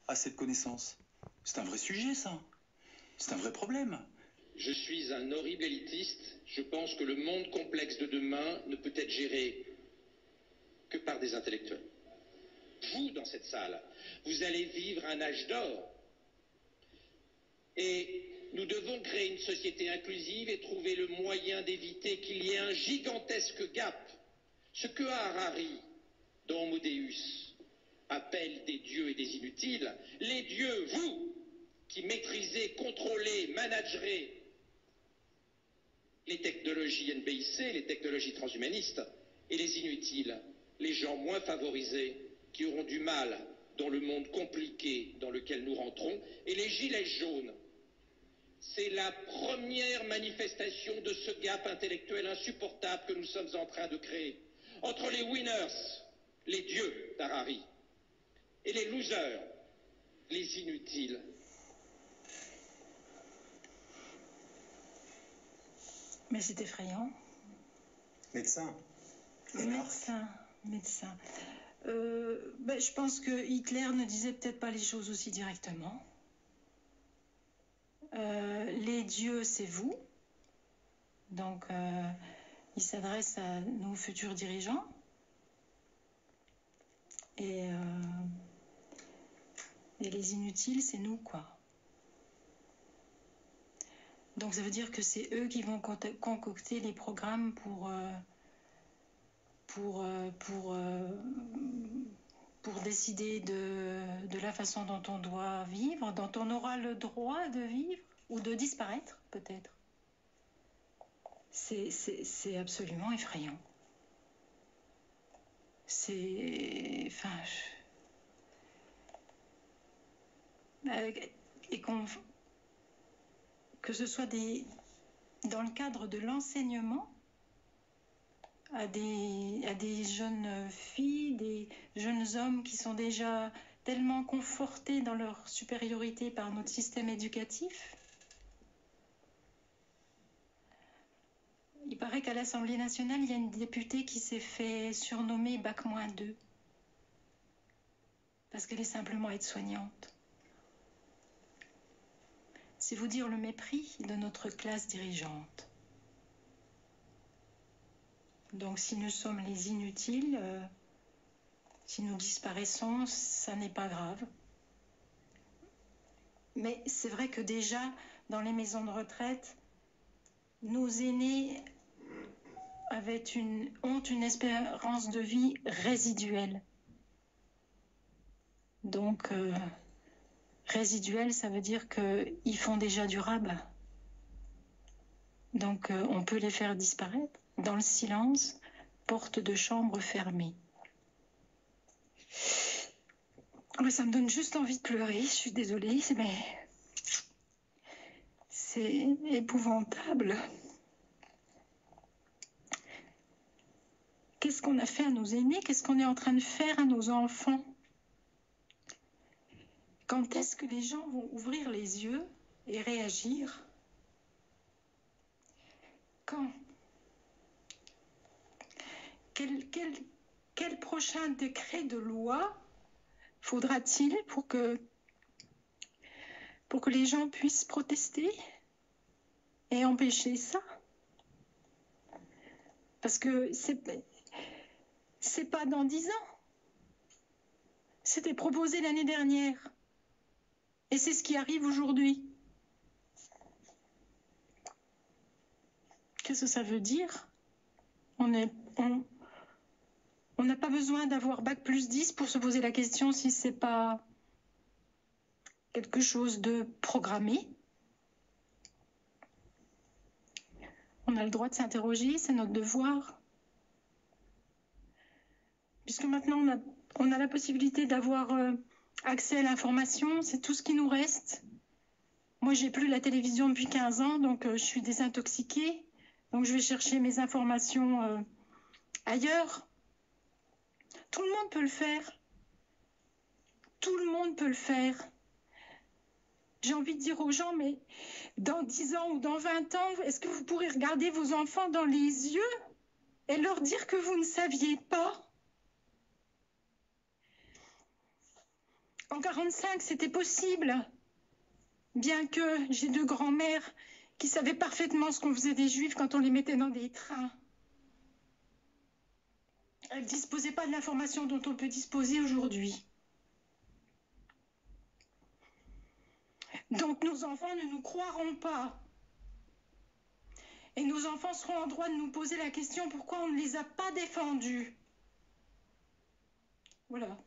À cette connaissance. C'est un vrai sujet, ça. C'est un vrai problème. Je suis un horrible élitiste. Je pense que le monde complexe de demain ne peut être géré que par des intellectuels. Vous, dans cette salle, vous allez vivre un âge d'or. Et nous devons créer une société inclusive et trouver le moyen d'éviter qu'il y ait un gigantesque gap. Ce que Harari, dans Homo Deus, appelle des dieux et des inutiles, les dieux, vous, qui maîtrisez, contrôlez, managerez les technologies NBIC, les technologies transhumanistes, et les inutiles, les gens moins favorisés, qui auront du mal dans le monde compliqué dans lequel nous rentrons, et les gilets jaunes. C'est la première manifestation de ce gap intellectuel insupportable que nous sommes en train de créer entre les winners, les dieux d'Harari, et les losers, les inutiles. Mais c'est effrayant. Médecin. Médecin. Je pense que Hitler ne disait peut-être pas les choses aussi directement. Les dieux, c'est vous. Donc, il s'adresse à nos futurs dirigeants. Et les inutiles, c'est nous, quoi. Donc, ça veut dire que c'est eux qui vont concocter les programmes pour décider de la façon dont on doit vivre, dont on aura le droit de vivre ou de disparaître, peut-être. C'est absolument effrayant. Que ce soit dans le cadre de l'enseignement à des jeunes filles, des jeunes hommes qui sont déjà tellement confortés dans leur supériorité par notre système éducatif. Il paraît qu'à l'Assemblée nationale, il y a une députée qui s'est fait surnommer Bac-2 parce qu'elle est simplement aide-soignante. C'est vous dire le mépris de notre classe dirigeante. Donc si nous sommes les inutiles, si nous disparaissons, ça n'est pas grave. Mais c'est vrai que déjà, dans les maisons de retraite, nos aînés ont une espérance de vie résiduelle. Donc, résiduelle, ça veut dire qu'ils font déjà durable. Donc, on peut les faire disparaître dans le silence, porte de chambre fermée. Mais ça me donne juste envie de pleurer, je suis désolée, mais c'est épouvantable. Qu'est-ce qu'on a fait à nos aînés? Qu'est-ce qu'on est en train de faire à nos enfants? Quand est-ce que les gens vont ouvrir les yeux et réagir? Quand? Quel prochain décret de loi faudra-t-il pour que les gens puissent protester et empêcher ça? Parce que c'est pas dans 10 ans. C'était proposé l'année dernière. Et c'est ce qui arrive aujourd'hui. Qu'est-ce que ça veut dire? On n'a pas besoin d'avoir Bac+10 pour se poser la question si c'est pas quelque chose de programmé. On a le droit de s'interroger, c'est notre devoir. Puisque maintenant on a la possibilité d'avoir accès à l'information, c'est tout ce qui nous reste. Moi, j'ai plus la télévision depuis 15 ans, donc je suis désintoxiquée. Donc je vais chercher mes informations ailleurs. Tout le monde peut le faire. Tout le monde peut le faire. J'ai envie de dire aux gens, mais dans 10 ans ou dans 20 ans, est-ce que vous pourrez regarder vos enfants dans les yeux et leur dire que vous ne saviez pas? En 1945, c'était possible. Bien que j'ai deux grands-mères qui savaient parfaitement ce qu'on faisait des Juifs quand on les mettait dans des trains. Elles ne disposaient pas de l'information dont on peut disposer aujourd'hui. Donc nos enfants ne nous croiront pas. Et nos enfants seront en droit de nous poser la question pourquoi on ne les a pas défendus. Voilà,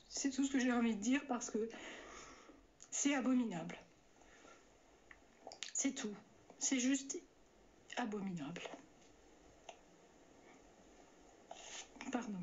c'est tout ce que j'ai envie de dire parce que c'est abominable. C'est tout. C'est juste abominable. Pardon.